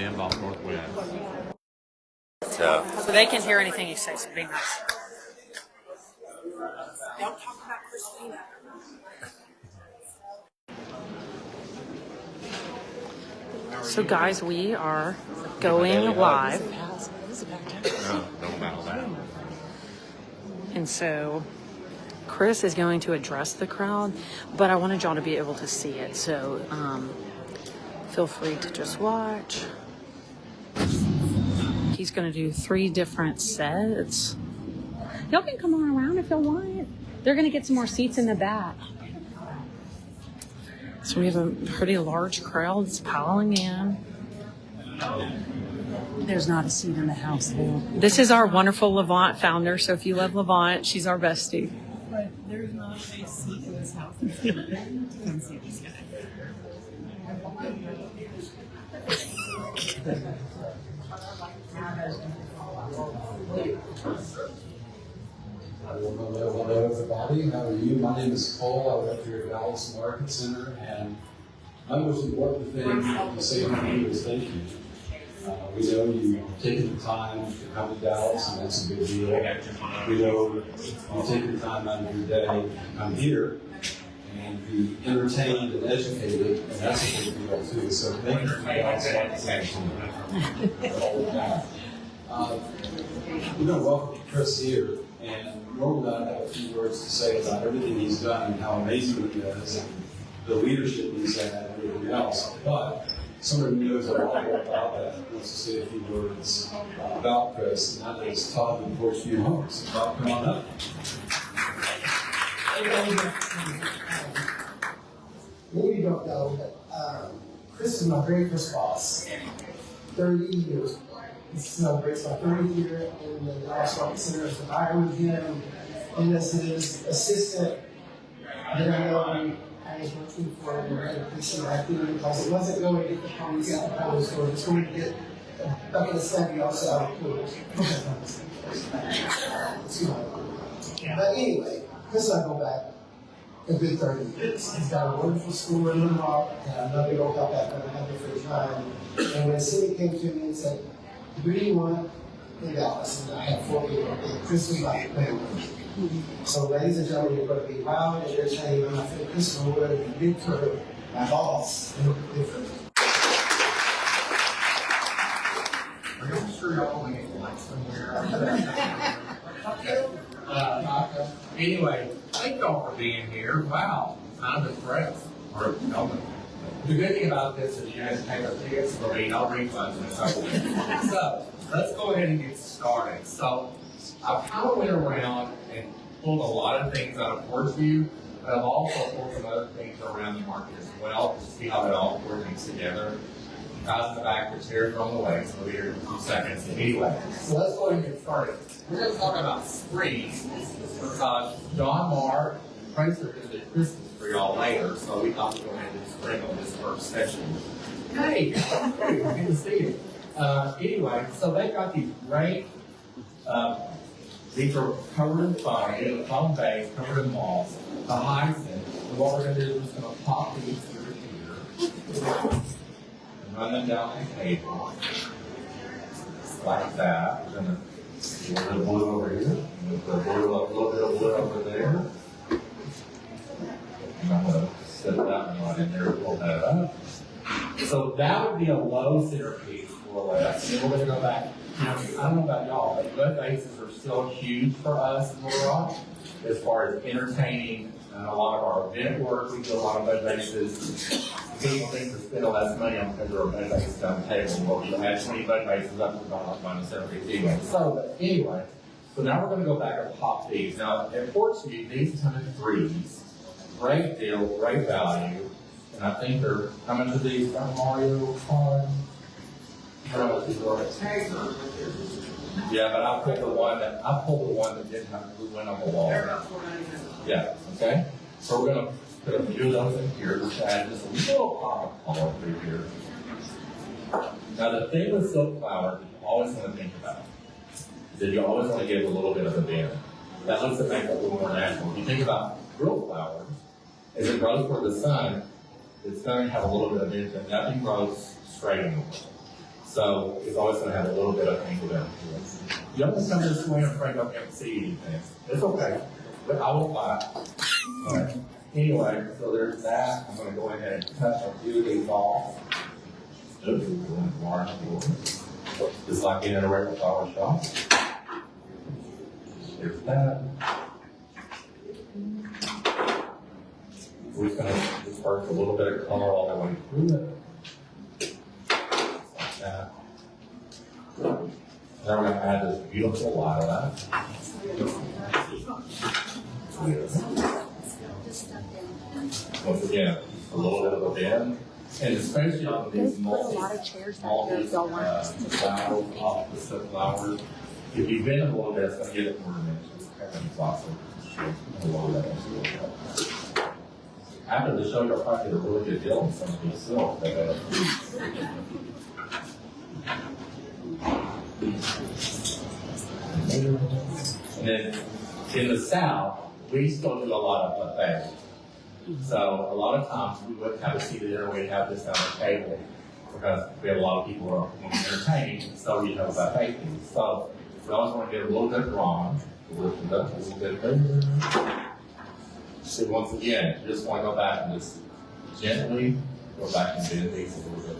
10 off Northwest. So they can hear anything you say, so be nice. Don't talk about Christina. So guys, we are going live. Don't battle that. And so Chris is going to address the crowd, but I wanted y'all to be able to see it. So feel free to just watch. He's going to do 3 different sets. Y'all can come on around if y'all want. They're going to get some more seats in the back. So we have a pretty large crowd that's piling in. There's not a seat in the house there. This is our wonderful Levant founder. So if you love Levant, she's our bestie. But there's not a seat in this house. Come see this guy. Hello, everybody. How are you? My name is Cole. I work here at Dallas Market Center, and my most important thing to say to you is thank you. We know you've taken the time to come to Dallas, and that's a big deal. We know you've taken the time out of your day to come here and be entertained and educated, and that's a big deal too. So thank you for Dallas Market Center all the time. We're going to welcome Chris here, and normally I have a few words to say about everything he's done and how amazing he is, and the leadership he's had and everything else. But someone who knows a lot more about that wants to say a few words about Chris, and that is Todd and Porchview Homes. So Todd, come on up. Maybe you don't know, but Chris is my very first boss. 30 years. He celebrates my 30th year in the Dallas Market Center. So I hired him and as his assistant. Then I was working for him and I appreciate acting because it wasn't going to get the police out of the post or it's going to get a bucket of stuff also out of the pool. But anyway, Chris and I go back a good 30 years. He's got a wonderful school in Little Rock, and I know they don't help that, but I had it for a time. And when Cindy came to me and said, "Who do you want in Dallas?" And I had 4 people, and Chris was like, "Man." So, ladies and gentlemen, you're going to be loud and entertaining, and I think Chris Wood and Big Kurt, my boss, and look different. I'm sure y'all want to get lunch somewhere. Anyway, thank y'all for being here. Wow, kind of impressed. Or, no, the good thing about this is you guys pay the tickets for me, no refunds and so. So, let's go ahead and get started. So, I kind of went around and pulled a lot of things out of Porchview, but I've also pulled some other things around the market as well to see how it all coordinates together. Guys in the back, the chairs are on the way, so we'll be here in a few seconds. Anyway, so let's go ahead and get started. We're going to talk about spring because John Marr and Tracer did the Christmas tree all later, so we thought we'd go ahead and spring on this first session. Hey, good to see you. Anyway, so they've got these great, these are covered in foam, foam base, covered in moss, the hyacinth. And what we're going to do is we're just going to pop these through here. Run them down the table like that. We're going to do a little blue over here. We'll put a little bit of blue over there. And I'm going to set that one right in there, pull that up. So that would be a low centerpiece, more or less. And then we're going to go back. I don't know about y'all, but bud bases are still huge for us in Little Rock as far as entertaining a lot of our event work. We do a lot of bud bases. People think to spend less money on because there are bud bases down the table. Well, we had 20 bud bases up to about minus centerpiece anyway. So now we're going to go back and pop these. Now, at Porchview, these come in threes. Great deal, great value. And I think they're coming to these from Mario Kart. Yeah, but I pulled the one that didn't have blue went on the wall. Yeah, okay? So we're gonna put a few of those in here, just add just a little pop of color through here. Now the thing with silk flowers that you always want to think about is that you always want to give a little bit of a bend. That lets it make it a little more natural. If you think about real flowers, as it grows toward the sun, it's going to have a little bit of bend, but nothing grows straight in the world. So it's always going to have a little bit of angle down to it. You don't come this way and afraid I can't see anything. It's okay, but I will fight. All right. Anyway, so there's that. I'm going to go ahead and cut a few of these off. Just like in a regular flower shop. There's that. We're just going to disperse a little bit of color all the way through it. Like that. Then we're going to add this beautiful lilac. Once again, a little bit of a bend. And especially on these flowers, opposite flowers, if you bend them a little bit, it's going to get it more dimensions. After the show, you'll probably get a really good deal on some of these silk. And then in the South, we still do a lot of buffet. So a lot of times we wouldn't have a seated dinner, we'd have this on the table because we have a lot of people who are entertaining, so we have a buffet piece. So we always want to get a little bit wrong, a little bit bigger. So once again, you just want to go back and just gently go back and bend these a little bit.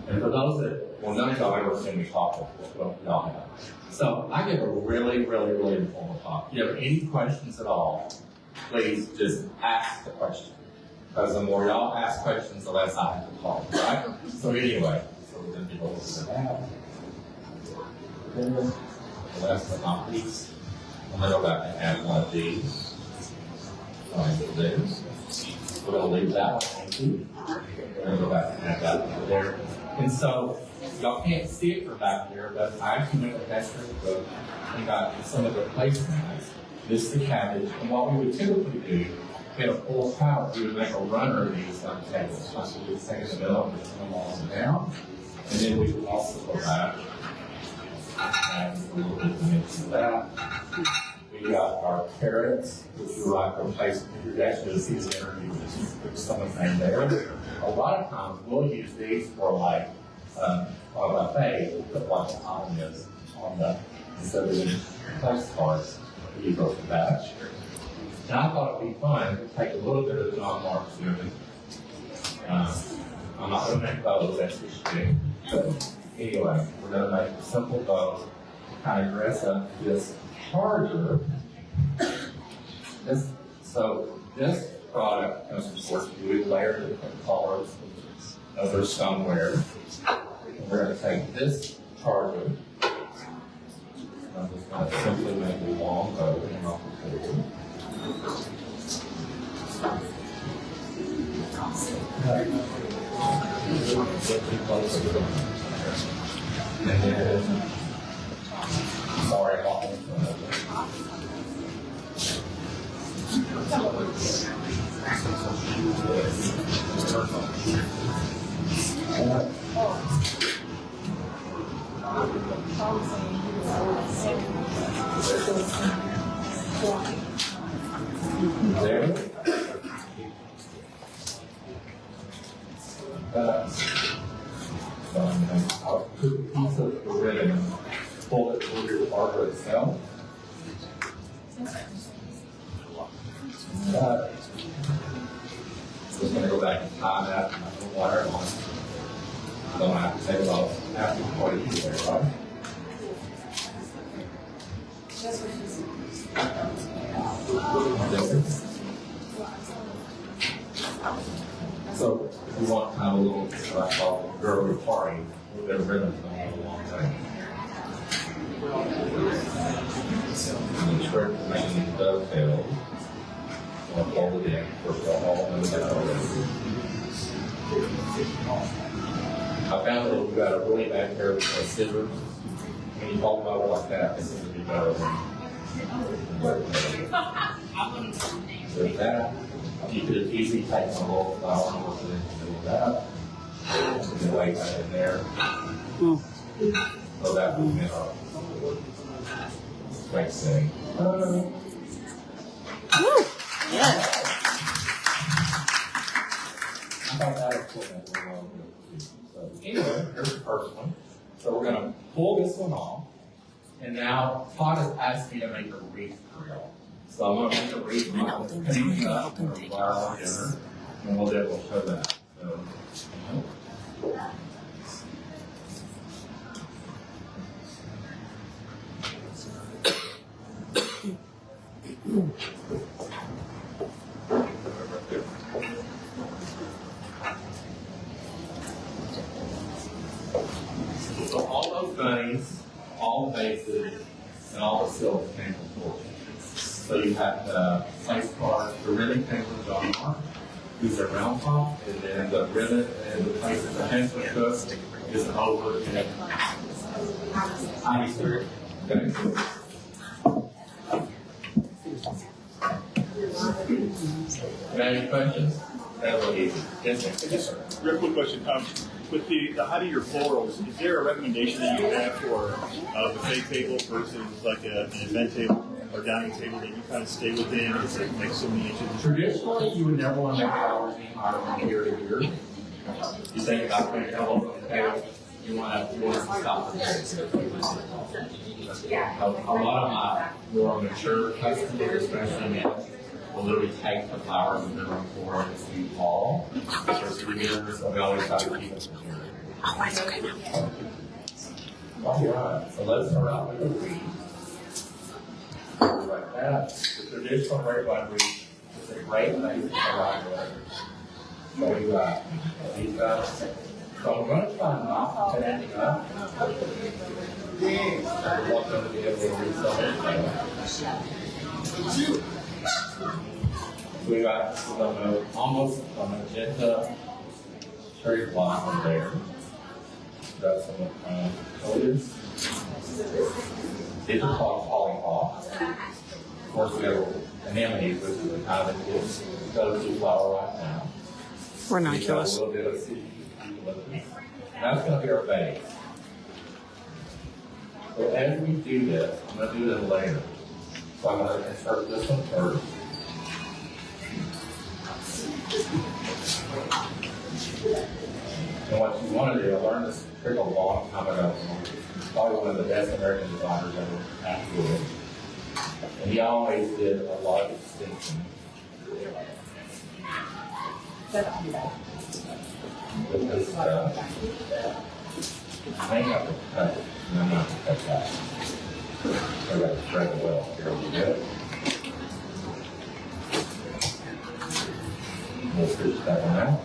And for those that, well, none of y'all ever seen me talk before, y'all have. So I give a really informal talk. If you have any questions at all, please just ask the question. Because the more y'all ask questions, the less I have to talk, right? So anyway, so we're going to go over that. The last but not least, I'm going to go back and add one of these. We're going to leave that one empty. We're going to go back and add that over there. And so, y'all can't see it from back here, but I actually went with that book and got some of the placements. This is the cabbage. And what we would typically do, get a full palette, we would make a runner of these on the table. So we would take the middle and just come all down. And then we would also go back and a little bit of mix of that. We got our carrots, which we like to replace. If you're actually going to see this interview, just put someone's name there. A lot of times we'll use these for like on a buffet, we'll put like the olives on the, instead of doing postcards, we use those for batch. And I thought it'd be fun to take a little bit of John Mark's movie. I'm not going to make bows, that's what you do. But anyway, we're going to make simple bows, kind of dress up this charger. So this product comes from Source. We layer different colors of their stoneware. And we're going to take this charger. I'm just going to simply make a long bow and off the table. And then, sorry about that. There. I'll put a piece of the ribbon, pull it through your barber itself. Just going to go back and tie that and put water on. I don't have to take it off after 40 feet there, right? So, if you want kind of a little, what I call girly party, a little bit of ribbon's going to go a long way. And the trick to making these dovetails, I'll fold it in, first of all, and then I found that if you got a really bad pair of scissors, when you fold them over like that, it seems to be better than with that. You could easily take a little flour and work it into that. And then lay that in there. So that would be our great thing. Yes. I about that equipment we're going to do. So anyway, here's the first one. So we're going to pull this one off. And now Todd has asked me to make a wreath grill. So I'm going to make a wreath grill. And we'll be able to show that. So, so all those bunnies, all the bases, and all the silks came from Georgia. So you have the place card, the ribbon came from John Mark, who's a round top, and then the ribbon and the place of the pencil cook is over in Ivy Street. Okay. Any questions? That's what easy. Yes, sir. Real quick question. With the height of your florals, is there a recommendation that you have for the buffet table versus like an event table or dining table that you kind of stay within? It's like so many inches. Traditionally, you would never want to make flowers any higher than year to year. You think about putting a couple of table, you want to stop there. A lot of my more mature customers, especially men, will literally take the flowers and put them for it's too tall. So we always try to keep it secure. Oh, that's okay now. All right, so let's start out with a wreath. Like that. The traditional grapevine wreath is a great thing to provide with. So we got these guys. So I'm going to try not to stand up. I want them to be able to read something. We got some almost a magenta cherry blossom there. Got some colors. These are called polyhops. Of course, we have anemones, which is the kind of go-to flower right now. Ranunculus. A little bit of eucalyptus. That's going to be our base. So as we do this, I'm going to do this later. So I'm going to insert this one first. And what you want to do, I learned this trick a long time ago. Probably one of the best American designers ever actually. And he always did a lot of extension. With this, I think I can cut it, and I'm not going to cut that. I got to thread it well. Here we go. We'll fish that one out.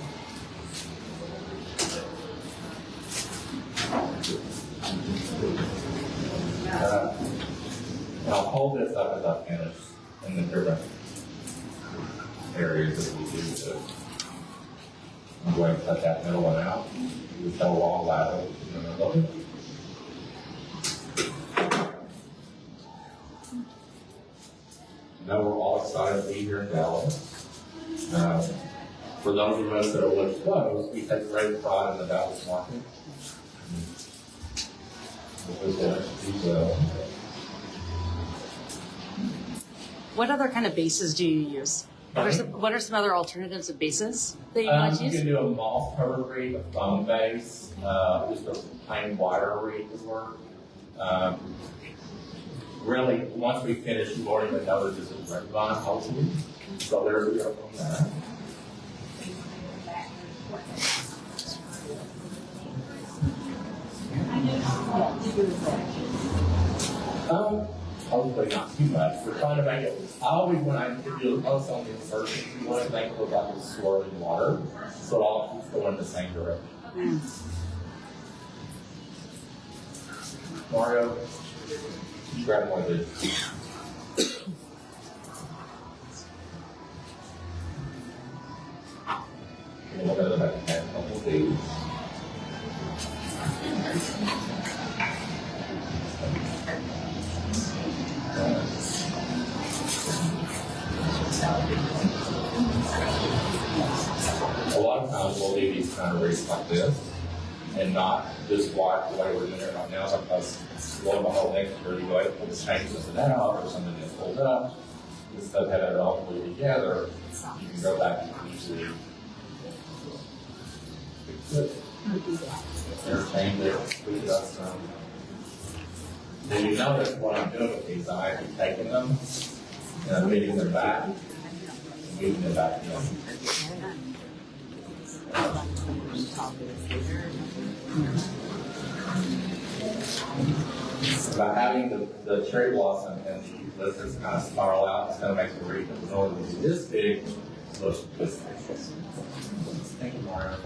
And I'll hold this up as I finish in the different areas that we do this. I'm going to cut that middle one out. We cut a long ladder in the middle of it. Now we're all excited to be here in Dallas. For those of us that are living close, we take great pride in the Dallas market. What other kind of bases do you use? What are some other alternatives of bases that you like to You use? can do a moss covered wreath, a foam base, just a plain wider wreath would work. Really, once we finish, you've already been noticed this is grapevine, hopefully. So there's a go from there. Hopefully not too much. We're trying to make it. I always, when I do a post on the insertion, we want to make it look like it's swirling water, so it all keeps going in the same direction. Mario, you grab one of these. And we'll go to the back and have a couple of these. A lot of times we'll leave these kind of wreaths like this and not this wide the way we're doing it right now because one of the whole extra you go ahead and change something out or something that's pulled up. Instead of having it all glued together, you can go back and easily Entertain their food dust. Did you notice what I'm doing with these? I'm actually taking them and I'm moving them back and moving them back in. By having the cherry blossom and the lizards kind of spiral out, it's going to make the wreath that normally would be this big look this big. Thank you, Mario.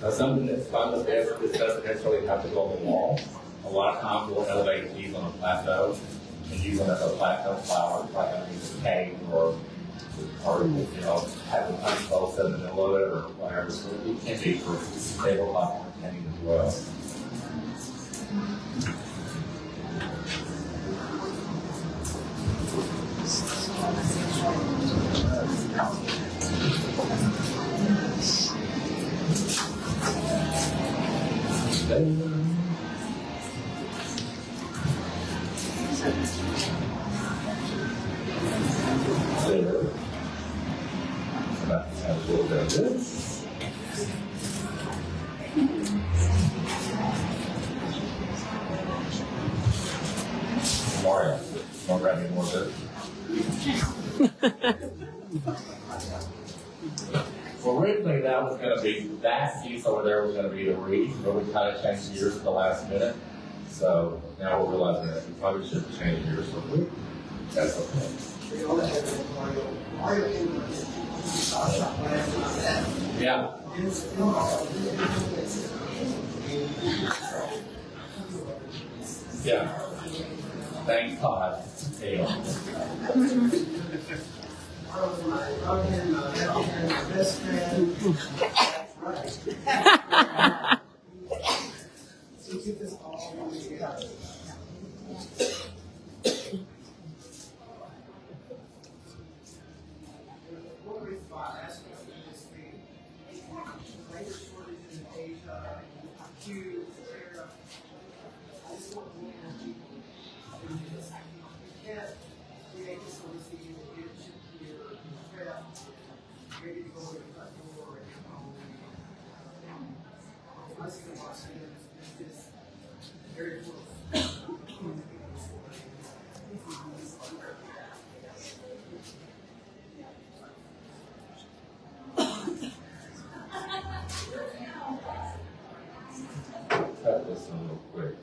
Now, something that's fun with this doesn't necessarily have to go on the wall. A lot of times we'll elevate these on a plateau and use them as a plateau flower, like a piece of cake or you know, have the punch bowl set in the middle of it or whatever. So it can be for tabletop entertaining as well. There. Let's have a little bit of this. Mario, want to grab me more of this? Well, originally that was going to be, that piece over there was going to be the wreath, but we kind of changed gears at the last minute. So now we're realizing that we probably should change gears real quick. That's okay. Yeah. Yeah. Thanks, Todd. Hey. Cut this one real quick.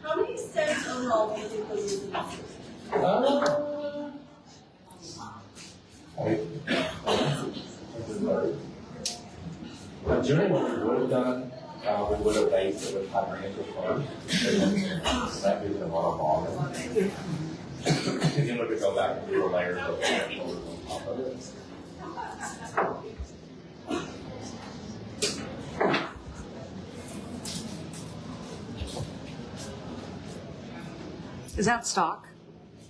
How many steps overall do you think those use in the system? Generally, what we would have done, we would have based it with hydrangea first. That gives it a lot of volume. And then we could go back and do a layer of vegetables on top of it. Is that stock?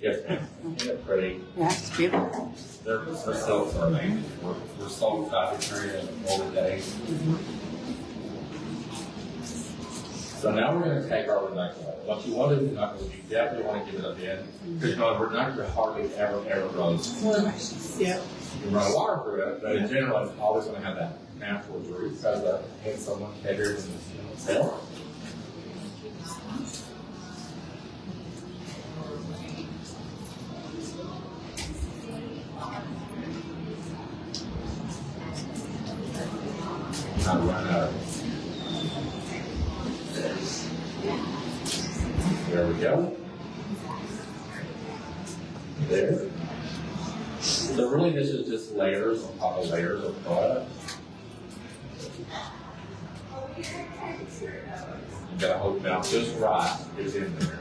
Yes, ma'am. They're pretty. Yeah, it's beautiful. They're so amazing. We're so excited to carry them all the days. So now we're going to take our ranunculus. What you want to do with ranunculus, you definitely want to give it a bend. Because you know, ranunculus hardly ever runs. Yeah. You can run water through it, but in general, it's always going to have that natural root because the head someone heavier than the cell. Not run out. There we go. There. So really this is just layers on top of layers of product. You gotta hope now just right is in there.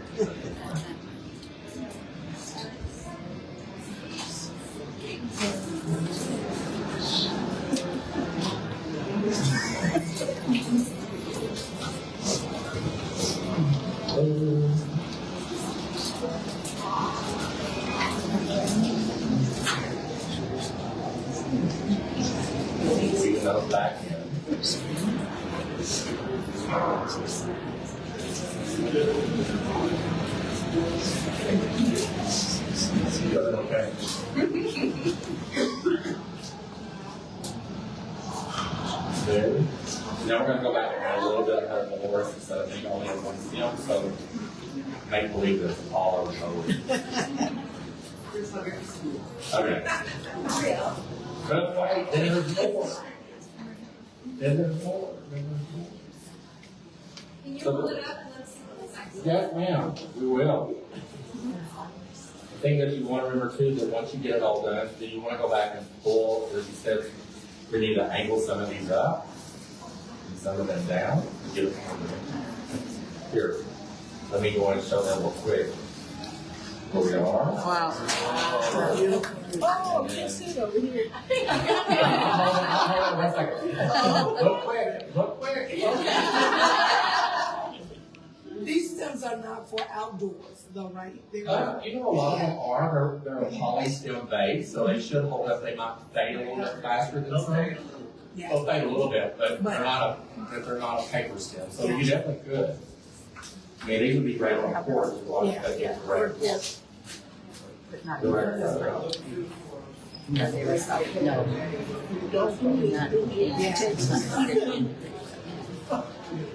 Another back in. Okay. There. Now we're gonna go back and add a little bit of the horse instead of being only in one stem, so make believe that it's all over the board. Okay. Good fight, then there's more. Then there's more. Can you pull it up and let's see what it's like? Yes, ma'am, we will. The thing that you want to remember too, is that once you get it all done, then you want to go back and pull, as you said, we need to angle some of these up and some of them down to get it here. Let me go and show them real quick where we are. Wow. Oh, can't see it over here. Hold on 1 second. Look quick. These stems are not for outdoors, though, right? They're You know, a lot of them are. They're a polystem base, so they should hold up. They might fade a little bit faster than some. They'll fade a little bit, but they're not a paper stem. So you definitely could. I mean, these would be great on a porch. A lot of that is great.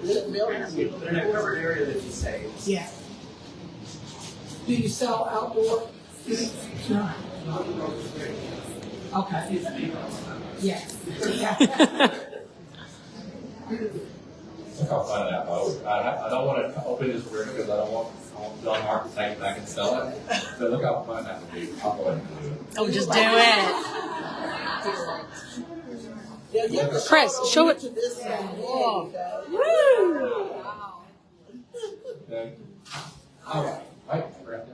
They're in a covered area that you say. Yeah. Do you sell outdoor? No. Okay. Yes. I'll find out. I don't want to open this room because I don't want John Mark to take it back and sell it. So look how fun that would be. I'll go ahead and do it. Oh, just do it. Chris, show it. Whoa. Okay. All right. Right. Right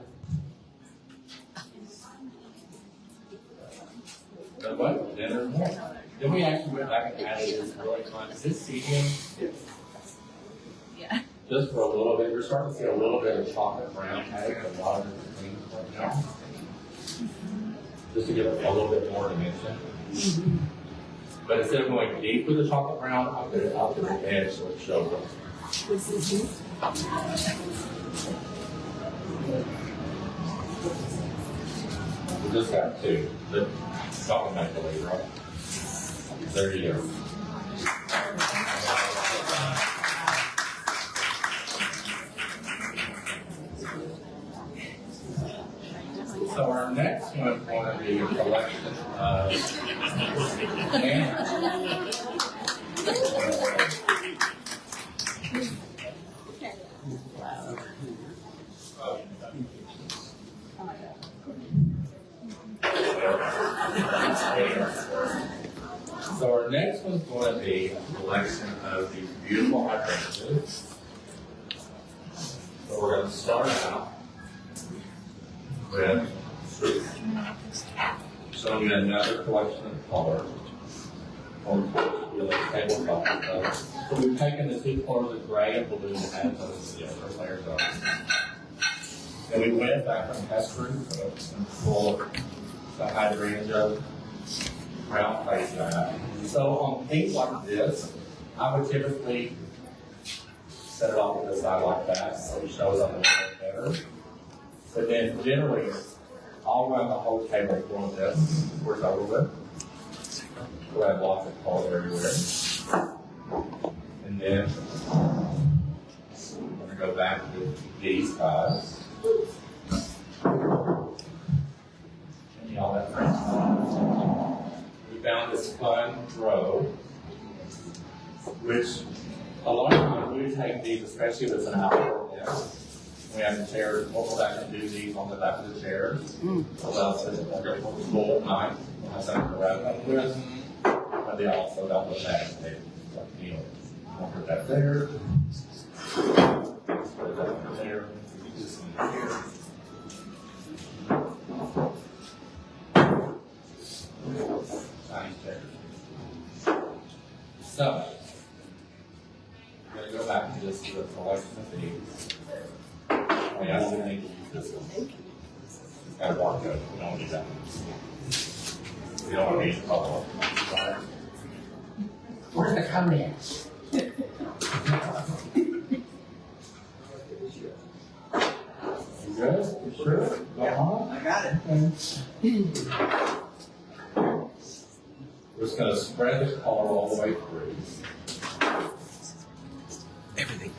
there. What? Dinner. Then we actually went back and added this really fun. Is this seating? Yeah. Just for a little bit. We're starting to see a little bit of chocolate brown cake, a lot of different things right now. Just to give it a little bit more dimension. But instead of going deep with the chocolate brown, I'll put it out to the edge so it shows up. We just got two. The chocolate make believe, right? There you go. So our next one is going to be a collection of banners. So our next one's going to be a collection of these beautiful hydrangeas. So we're going to start out with showing you another collection of colors on the tabletop. So we've taken the two colors of gray and blue and added those together, layers up. And we went back on pastry, so full of the hydrangea, brown face that. So on things like this, I would typically set it off to the side like that so it shows up a little bit better. But then generally, all around the whole table doing this, we're over with. We'll have lots of color everywhere. And then we're going to go back to these guys. And y'all that friends. We found this fun row, which a lot of times we take these, especially if it's an outdoor event. We have the chairs, we'll go back and do these on the back of the chairs. Allows us to get a full night. We'll have something to wrap up with. But they also don't look bad at the table. Like meals. We'll put that there. Put that there. This one here. Nice chairs. So, we're going to go back to this collection of these. Oh, yeah, I don't need to use this one. It's got a barcode. We don't need that one. We don't want to use the other one. Where's the comments? Good. Sure. Go on. I got it. We're just gonna spread the color all the way through. Everything.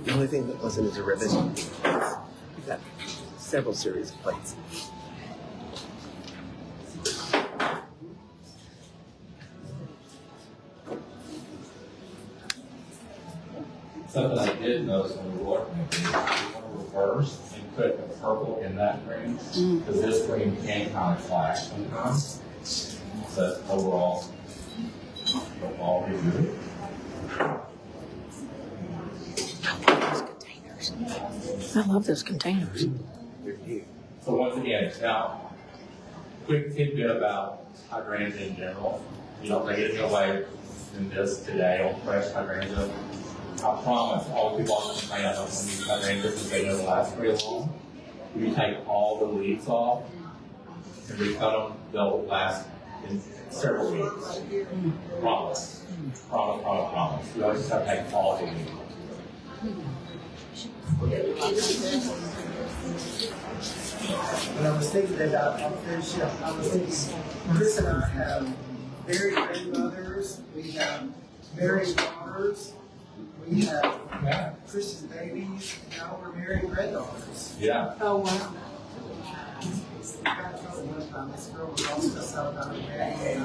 The only thing that wasn't is a ribbon. We've got several series of plates. Something I did notice when we were working, we want to reverse and put the purple in that green, because this green can kind of flash sometimes. But overall be good. I love those containers. So once again, now, quick tidbit about hydrangea in general. You don't take anything away in this today on fresh hydrangea. I promise, all the people on the complain about when you hydrangea because they don't last very long. If you take all the leaves off and recut them, they'll last in several weeks. Promise. Promise. You always just have to take all the leaves off. When I was thinking about, I'll finish up, I was thinking, Chris and I have very grandmothers, we have married daughters, we have Chris's babies, now we're married granddaughters. Yeah. Oh, wow. I got in trouble one time, this girl was all stressed out about her daddy, and I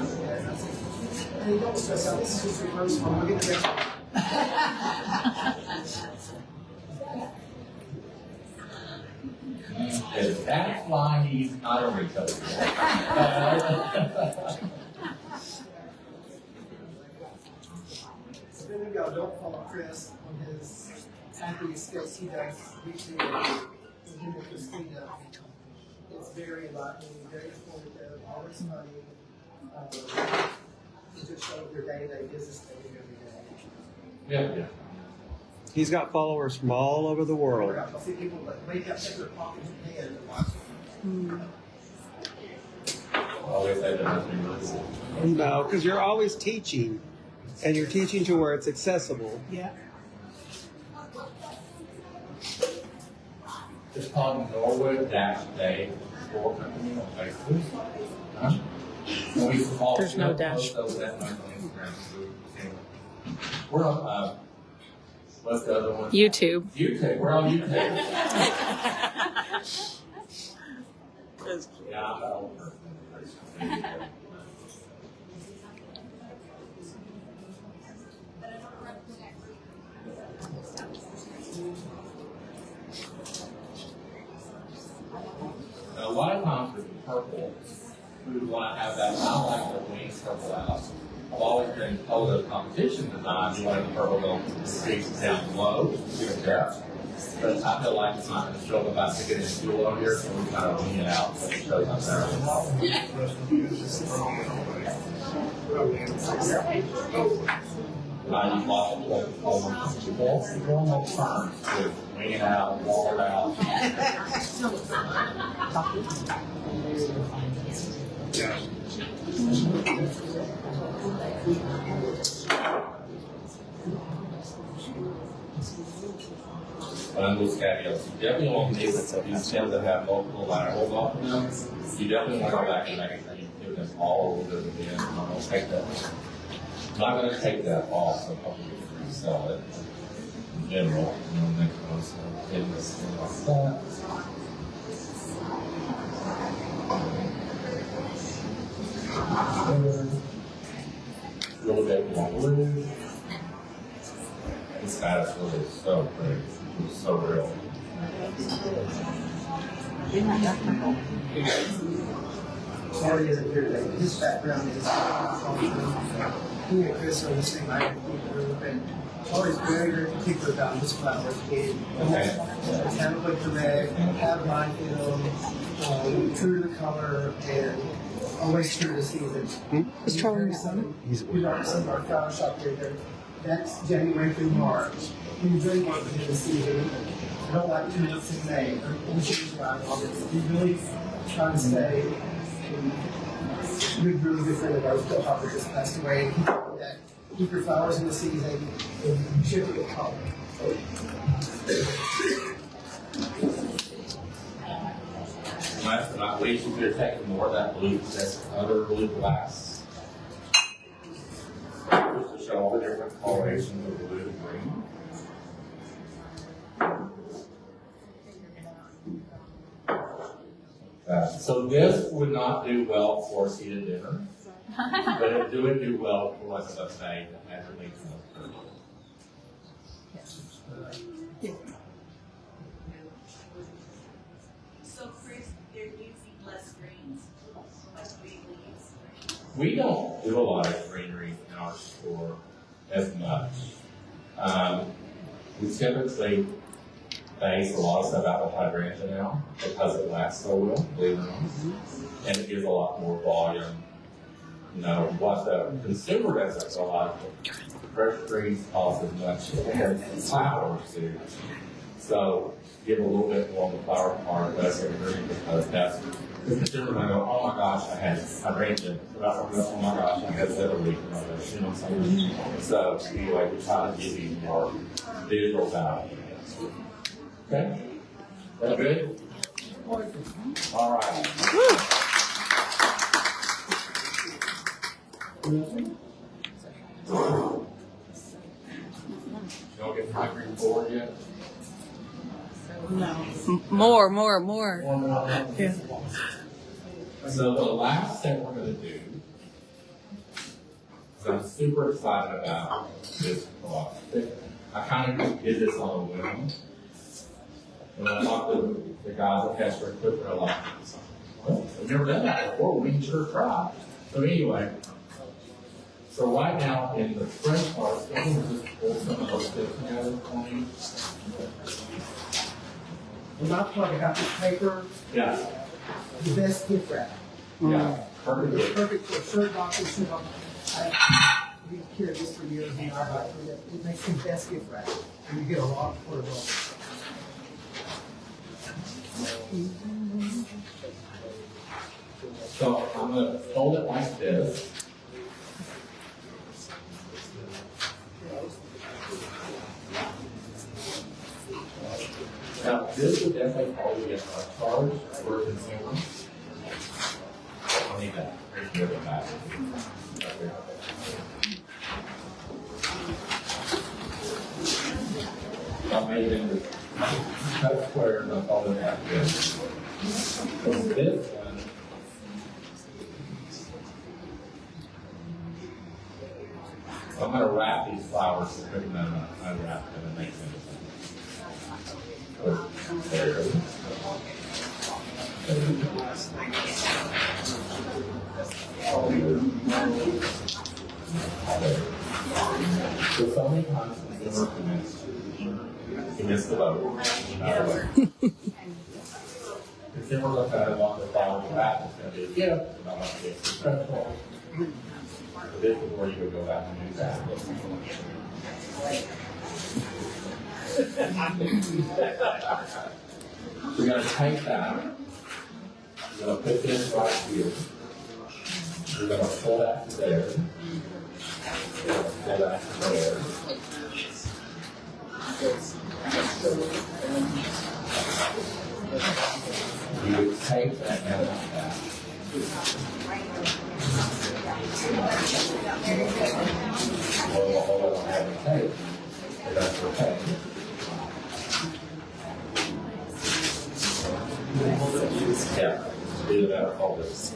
said, hey, don't stress out, this is just the first one, we'll get the next one. If that's why he's not a retailer. So then y'all don't follow Chris on his happy skills he does weekly with him and Christina. It's very enlightening, very informative, always funny. It just shows their day-to-day business they do every day. Yeah. He's got followers from all over the world. I see people that wake up, take their coffee in Japan and watch I always say that must be really cool. No, because you're always teaching, and you're teaching to where it's accessible. Yeah. It's called Norwood-Day Store Company on Facebook. Huh? And we all There's no dash. post those that on Instagram. We're on, what's the other one? YouTube. YouTube. We're on YouTube. Yeah, I'm older. Now, a lot of times with purple, we would want to have that, I like the wings purple out. I've always been told that competition design, you want the purple go from the streets down low, give it depth. But I feel like it's not going to show up about to get in fuel over here, so we kind of lean it out so it shows up there. Now you've lost it almost turns with wing it out, wall it out. Bundles, caveats. You definitely want these stems that have multiple laterals off of them. You definitely want to go back and make sure you give them all over the again. I'm going to take that. I'm not going to take that off, so probably we can resell it in general. You know, next one, so in this thing like that. A little bit more blue. This hat is really so pretty. It's so real. Sorry isn't here today, but his background is he and Chris are the same group, and Charlie's very, very particular about his flowers. Have a good direct, have line film, true to the color, and always true to the season. Is Charlie son? He's our son of our flower shop here. That's January through March. We really want to hit the season. I don't like 2 months in May. We should around August. We really try to stay. We're really good friend of ours, Bill Hopper, just passed away. He told me that keep your flowers in the season and shift your color. last but not least, you could have taken more of that blue, that's other blue glass. Just to show all the different colorations of blue and green. So this would not do well for a seated dinner, but it would do well for like a buffet that has at least enough. So Chris, they're using less greens, less big leaves. We don't do a lot of greenery in our store as much. We typically base a lot of stuff out with hydrangea now because it lasts so well, believe it or not. And it gives a lot more volume. You know, what the consumer doesn't so like, fresh greens cost as much as flowers do. So give a little bit more on the flower part, less of the green, because that's the consumer might go, oh my gosh, I had hydrangea. Oh my gosh, I had celery. You know what I'm saying? So anyway, we try to give you more visual value. Okay? That good? All right. Y'all get hungry bored yet? More. Yeah. So the last thing we're going to do is I'm super excited about this project. I kind of did this on a whim. When I talked to the guys at Hester Equipment, they're like, well, we've never done that before, we can sure try. So anyway, so right now in the French part, I'm going to just pull some of those things together for me. When I talk about this paper, Yeah. the best gift wrap. Yeah. It's Perfect. perfect for shirt boxes, shirt boxes. We've carried this for years and it makes the best gift wrap. And you get a lot for it. So I'm going to fold it like this. Now, this would definitely probably be a charge for a consumer. I'll need that. Here's the other back. I made it in the cut square and I fold it like this. So this one, I'm going to wrap these flowers and put them in unwrap them and make them. There. So many times consumer commits the boat. Consumer look at it on the flower wrap, it's going to be a gift, and I want to get successful. So this is where you would go back and do that. We're going to take that, we're going to put this right here, we're going to pull that to there, pull that to there. You would take that and like that. Well, I don't have a tape, but that's okay. Yeah, do that all this.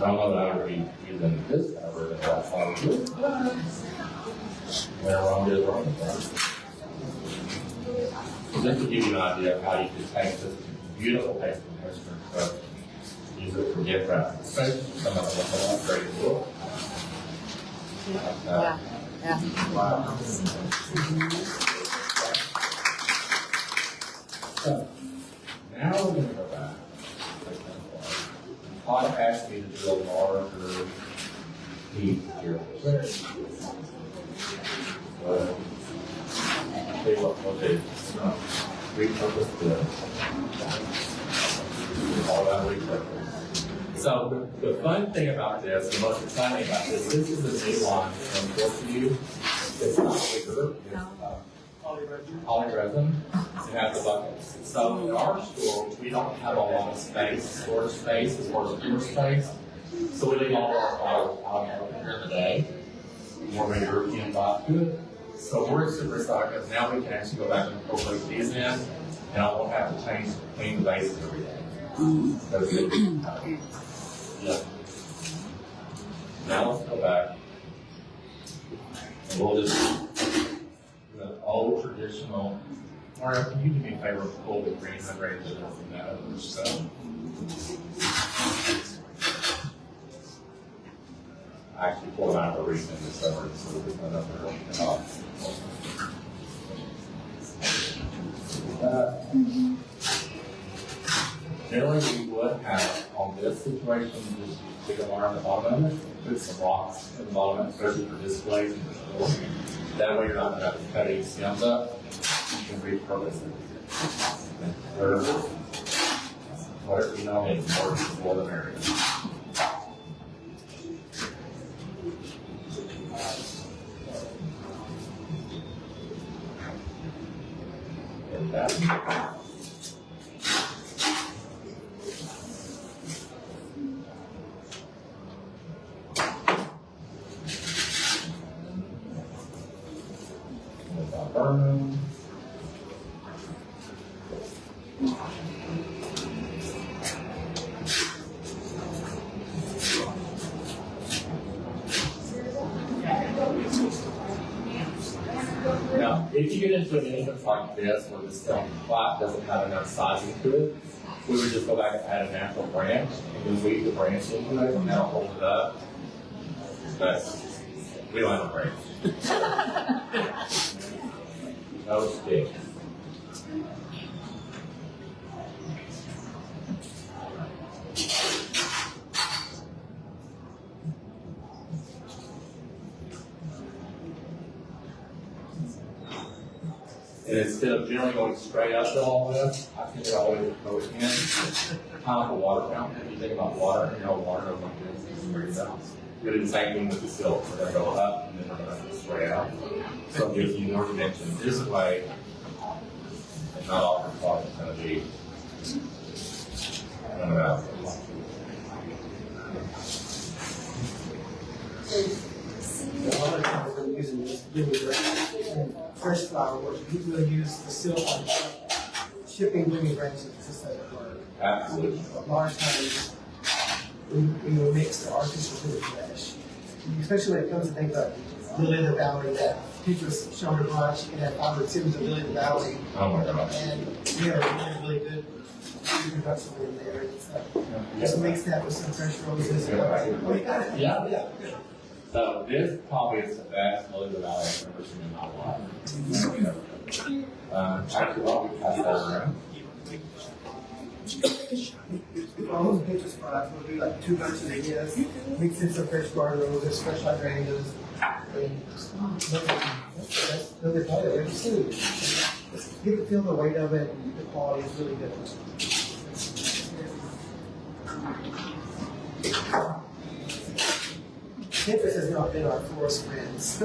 I don't know that I would be using this cover if that's how it is. Where wrong is wrong. So just to give you an idea of how you can take this beautiful paper from Hester and use it for gift wrap. Some of them are great as well. Yeah. Yeah. Wow. So, now we're gonna go back. Todd asked me to do a larger piece here. Tell you what they repurpose all that repurpose. So the fun thing about this, the most exciting about this is a new line from Forteview. It's not bigger, it's poly resin. It has the buckets. So in our store, we don't have a lot of space, storage space, as far as cooler space. So we leave all our bottles out here in the day. More of a European vodka. So we're super excited because now we can actually go back and incorporate these in, and I won't have to clean the bases every day. That's good. Yeah. Now let's go back. And we'll just do the old traditional. Mario, can you do me a favor and pull the green hydrated from that other stuff? I actually pulled them out of the reason and discovered so that there's another generally, we would have on this situation just stick a wire on the bottom of it, put some rocks in the bottom of it, especially for displays and for store. That way, you're not going to have to cut any stems up. You can repurpose it. Or whatever you know, maybe more than area. And that. Burn. Now, if you get into an instance like this where the stem plot doesn't have enough sizing to it, we would just go back and add a natural branch and then weave the branch into it and that'll hold it up. But we don't have a branch. No stick. And instead of generally going straight up to all this, I think it all the way to the coat in. Kind of like a water fountain. If you think about water, you know, water goes like this, straight out. We do the same thing with the silk. We're going to go up and then we're going to go straight out. So it gives you more dimension this way, and not all the product is going to be coming out. A lot of times we're using this blueberry and fresh flower work. We usually use the silk on shipping blueberry branches. It just doesn't work. Absolutely. A lot of times we will mix the artificial with the fresh. Especially when it comes to things like Lily of the Valley, that Pinterest shoulder brush, you can have 5 or 2 of Lily of the Valley. Oh my gosh. And we have a really good production in there. It's like, just mix that with some fresh roses. Yeah. So this probably is the best Lily of the Valley I've ever seen in my life. Actually, while we pass that around. All those Pinterest products will do like 2 bunches of this, mix in some fresh garden roses, fresh hydrangeas, and they'll get better every seed. You can feel the weight of it, and the quality is really good. Pinterest has not been our forest friends.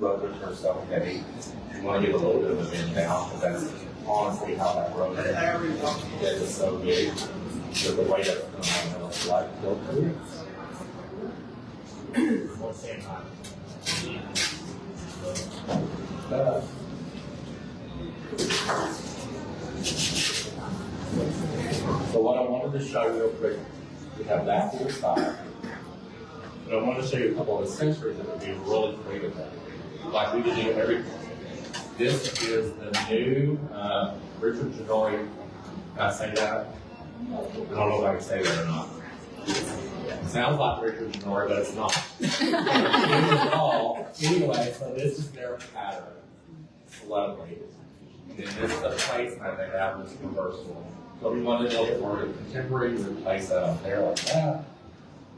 road for 7 you want to give a little bit of a bend down, because that's honestly how that road is so big. So the weight of it's going to have a light built to it. So what I wanted to show you real quick, we have that to the side. But I wanted to show you a couple of accessories that would be really creative. Like we could do everything. This is the new Richard Genori. Can I say that? I don't know if I can say that or not. It sounds like Richard Genori, but it's not. Anyway, so this is their pattern. It's lovely. And then this is the placement they have, which is reversible. So we wanted to look for a contemporary, we would place that up there like that.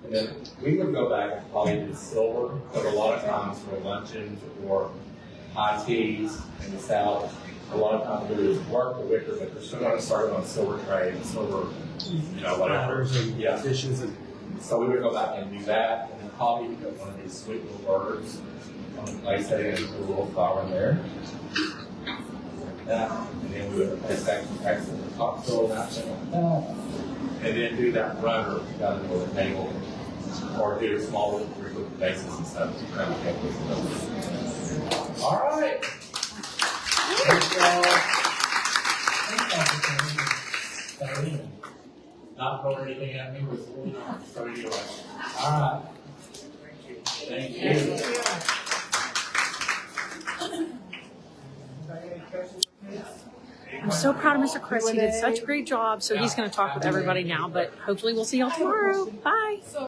And then we would go back and probably do silver, but a lot of times for luncheons or high teas in the South, a lot of times we would work the wicker, but they're still going to start on silver trays, silver, whatever. And dishes and So we would go back and do that, and then probably put one of these sweet little birds on the place that and put a little flower in there. That, and then we would place that next to the cocktail napkin like that. And then do that runner down the middle of the table, or do small little group of bases and stuff to kind of help with those. All right. Thank y'all. Not throwing anything at me, was really not. So anyway. All right. Thank you. I'm so proud of Mr. Chris. He did such a great job. So he's going to talk with everybody now, but hopefully we'll see y'all tomorrow. Bye.